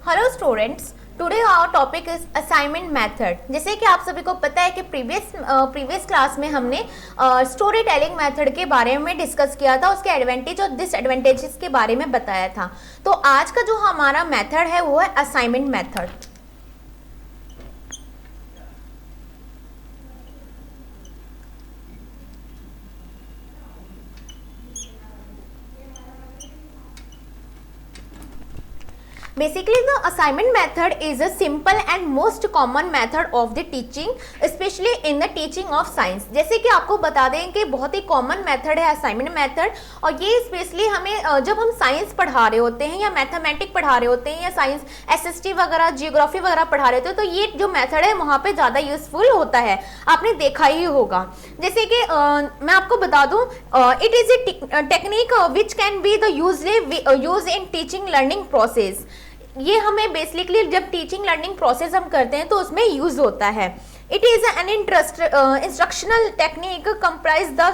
Hello students, today our topic is assignment method. जैसे कि आप सभी को पता है कि प्रीवियस क्लास में हमने स्टोरी टेलिंग मेथड के बारे में डिस्कस किया था, उसके एडवांटेज और डिसएडवांटेजेस के बारे में बताया था। तो आज का जो हमारा मेथड है वो है assignment method. Basically, the assignment method is a simple and most common method of the teaching, especially in the teaching of science। जैसे कि आपको बता दें कि बहुत ही कॉमन मेथड है असाइनमेंट मेथड, और ये स्पेशली हमें जब हम साइंस पढ़ा रहे होते हैं या मैथमेटिक पढ़ा रहे होते हैं या साइंस एसएसटी वगैरह जियोग्राफी वगैरह पढ़ा रहे होते हैं, तो ये जो मेथड है वहाँ पे ज़्यादा यूजफुल होता है। आपने देखा ही होगा। जैसे कि मैं आपको बता दूँ, it is a technique which can be the use in teaching learning process. ये हमें बेसिकली जब टीचिंग लर्निंग प्रोसेस हम करते हैं तो उसमें यूज होता है। It is an instructional technique comprise the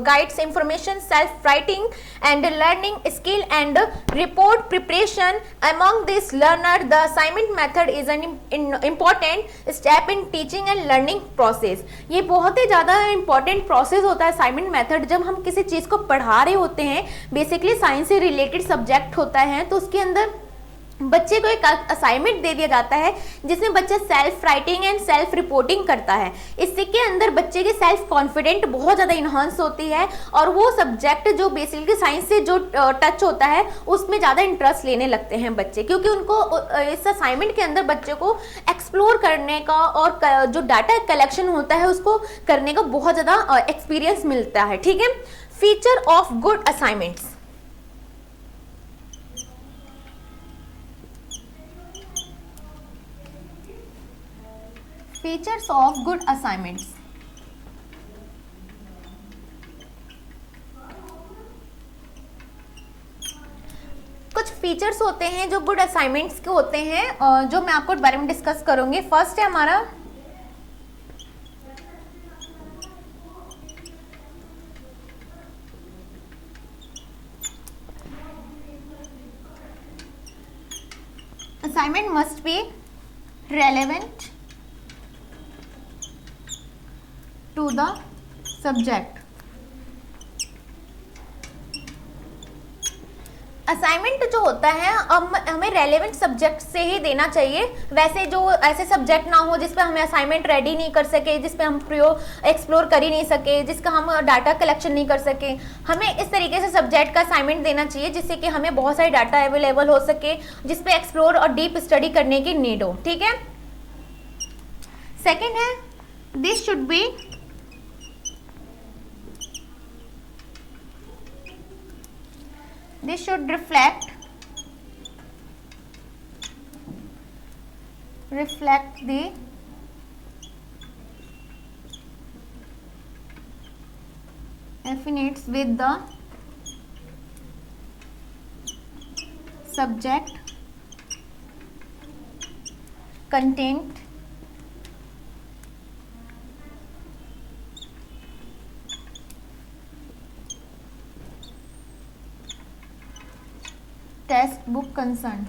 guides information self writing and learning skill and report preparation among this learner. The assignment method is an important step in teaching and learning process. ये बहुत ही ज़्यादा important process होता है assignment method. जब हम किसी चीज़ को पढ़ा रहे होते हैं, बेसिकली साइंस से रिलेटेड सब्जेक्ट होता है, तो उसके अंदर बच्चे को एक असाइनमेंट दे दिया जाता है जिसमें बच्चा self writing and self reporting करता है। इससे के अंदर बच्चे की सेल्फ कॉन्फिडेंट बहुत ज़्यादा इन्हांस होती है और वो सब्जेक्ट जो बेसिकली साइंस से जो टच होता है उसमें ज़्यादा इंटरेस्ट लेने लगते हैं बच्चे, क्योंकि उनको इस असाइनमेंट के अंदर बच्चे को एक्सप्लोर करने का और जो डाटा कलेक्शन होता है उसको करने का बहुत ज़्यादा एक्सपीरियंस मिलता है। ठीक है। Feature of good assignments. Features of good assignments. कुछ फीचर्स होते हैं जो गुड असाइनमेंट्स के होते हैं, जो मैं आपको बारे में डिस्कस करूंगी। फर्स्ट है हमारा assignment must be relevant to the subject. Assignment जो होता है हमें रेलेवेंट सब्जेक्ट से ही देना चाहिए। वैसे जो ऐसे सब्जेक्ट ना हो जिस पे हमें असाइनमेंट रेडी नहीं कर सके, जिस पे हम एक्सप्लोर कर ही नहीं सके, जिसका हम डाटा कलेक्शन नहीं कर सके, हमें इस तरीके से सब्जेक्ट का असाइनमेंट देना चाहिए जिससे कि हमें बहुत सारी डाटा अवेलेबल हो सके, जिस पे एक्सप्लोर और डीप स्टडी करने की नीड हो। ठीक है। सेकेंड है this should be this should reflect the affinities with the subject content text book concern.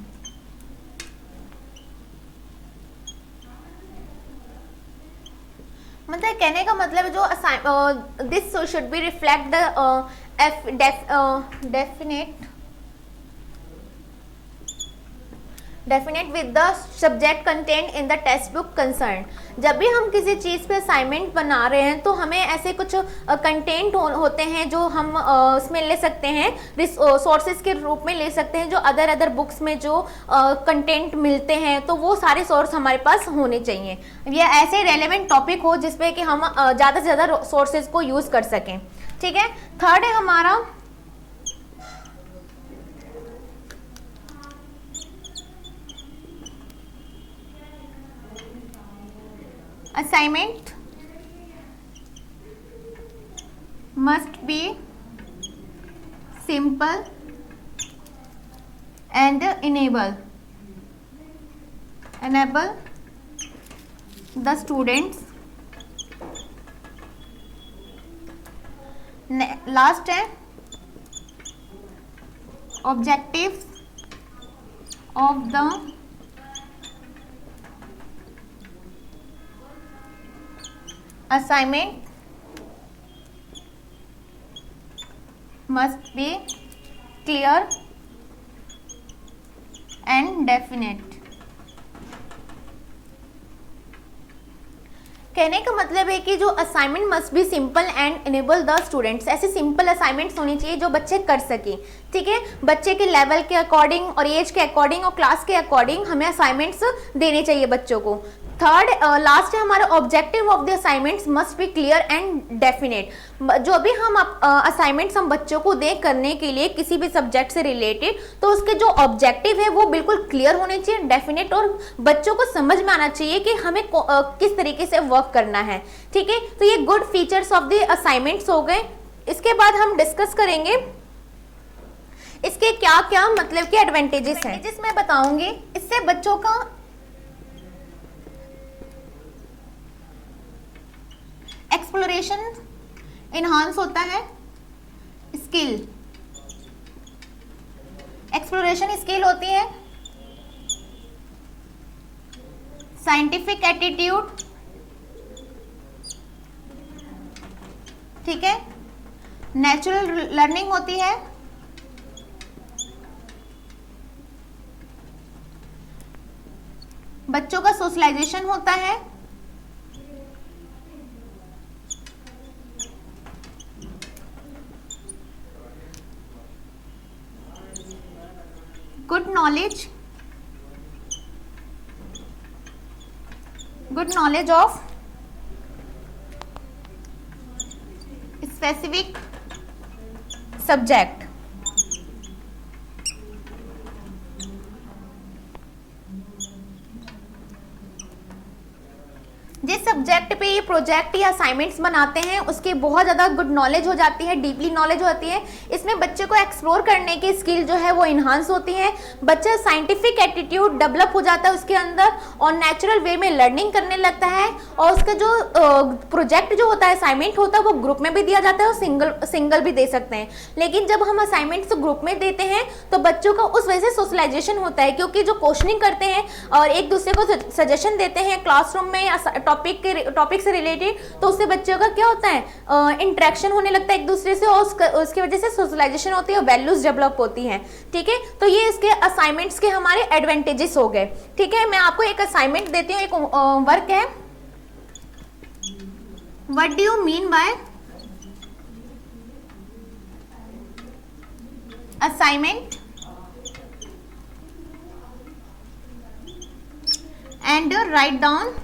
मतलब कहने का मतलब जो this should be reflect the definite with the subject content in the text book concern. जब भी हम किसी चीज़ पे असाइनमेंट बना रहे हैं तो हमें ऐसे कुछ कंटेंट होते हैं जो हम उसमें ले सकते हैं, सोर्सेज के रूप में ले सकते हैं, जो अदर बुक्स में जो कंटेंट मिलते हैं, तो वो सारे सोर्स हमारे पास होने चाहिए। या ऐसे रेलेवेंट टॉपिक हो जिसपे कि हम ज़्यादा से ज़्यादा सोर्सेज को यूज़ कर सकें। ठीक है। थर्ड है हमारा assignment must be simple and enable the students last है objectives of the assignment must be clear and definite। कहने का मतलब है कि जो assignment must B simple and enable the students, ऐसे सिंपल असाइनमेंट्स होनी चाहिए जो बच्चे कर सकें। ठीक है, बच्चे के लेवल के अकॉर्डिंग और एज के अकॉर्डिंग और क्लास के अकॉर्डिंग हमें असाइनमेंट्स देने चाहिए बच्चों को। थर्ड लास्ट है हमारा, objective of the assignments must be clear and definite. जो भी हम असाइनमेंट्स हम बच्चों को दें करने के लिए किसी भी सब्जेक्ट से रिलेटेड, तो उसके जो ऑब्जेक्टिव है वो बिल्कुल क्लियर होने चाहिए, डेफिनेट, और बच्चों को समझ में आना चाहिए कि हमें किस तरीके से वर्क करना है। ठीक है, तो ये good features of the assignments हो गए। इसके बाद हम डिस्कस करेंगे इसके क्या क्या मतलब के एडवांटेजेस हैं, जिसमें बताऊंगी। इससे बच्चों का एक्सप्लोरेशन इनहांस होता है, स्किल, एक्सप्लोरेशन स्किल होती है, साइंटिफिक एटीट्यूड, ठीक है, नेचुरल लर्निंग होती है, बच्चों का सोशलाइजेशन होता है, good knowledge of specific subject. जिस सब्जेक्ट पे ये प्रोजेक्ट या असाइनमेंट्स बनाते हैं उसकी बहुत ज़्यादा गुड नॉलेज हो जाती है, डीपली नॉलेज होती है। इसमें बच्चे को एक्सप्लोर करने की स्किल जो है वो इन्हांस होती है, बच्चा साइंटिफिक एटीट्यूड डेवलप हो जाता है उसके अंदर और नेचुरल वे में लर्निंग करने लगता है। और उसका जो प्रोजेक्ट जो होता है, असाइनमेंट होता है, वो ग्रुप में भी दिया जाता है और सिंगल भी दे सकते हैं। लेकिन जब हम असाइनमेंट्स ग्रुप में देते हैं तो बच्चों का उस वजह से सोशलाइजेशन होता है, क्योंकि जो क्वेश्चनिंग करते हैं और एक दूसरे को सजेशन देते हैं क्लासरूम में या टॉपिक से रिलेटेड, तो उससे बच्चों का क्या होता है, इंटरेक्शन होने लगता है एक दूसरे से और उसकी वजह से सोशलाइजेशन होती है और वैल्यूज डेवलप होती हैं। ठीक है, तो ये इसके असाइनमेंट्स के हमारे एडवांटेजेस हो गए। ठीक है, मैं आपको एक असाइनमेंट देती हूँ, एक वर्क है, what do you mean by assignment and write down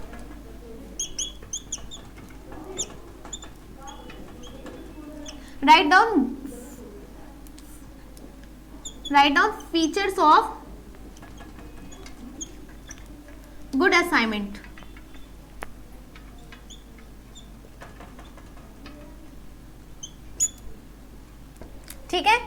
features of good assignment। ठीक है,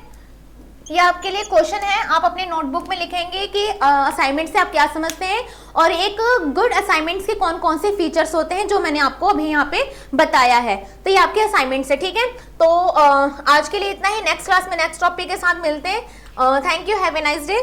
ये आपके लिए क्वेश्चन है, आप अपने नोटबुक में लिखेंगे कि असाइनमेंट से आप क्या समझते हैं और एक गुड असाइनमेंट्स के कौन कौन से फीचर्स होते हैं जो मैंने आपको अभी यहाँ पे बताया है। तो ये आपके असाइनमेंट्स है। ठीक है, तो आज के लिए इतना ही, नेक्स्ट क्लास में नेक्स्ट टॉपिक के साथ मिलते हैं। Thank you, have a nice day.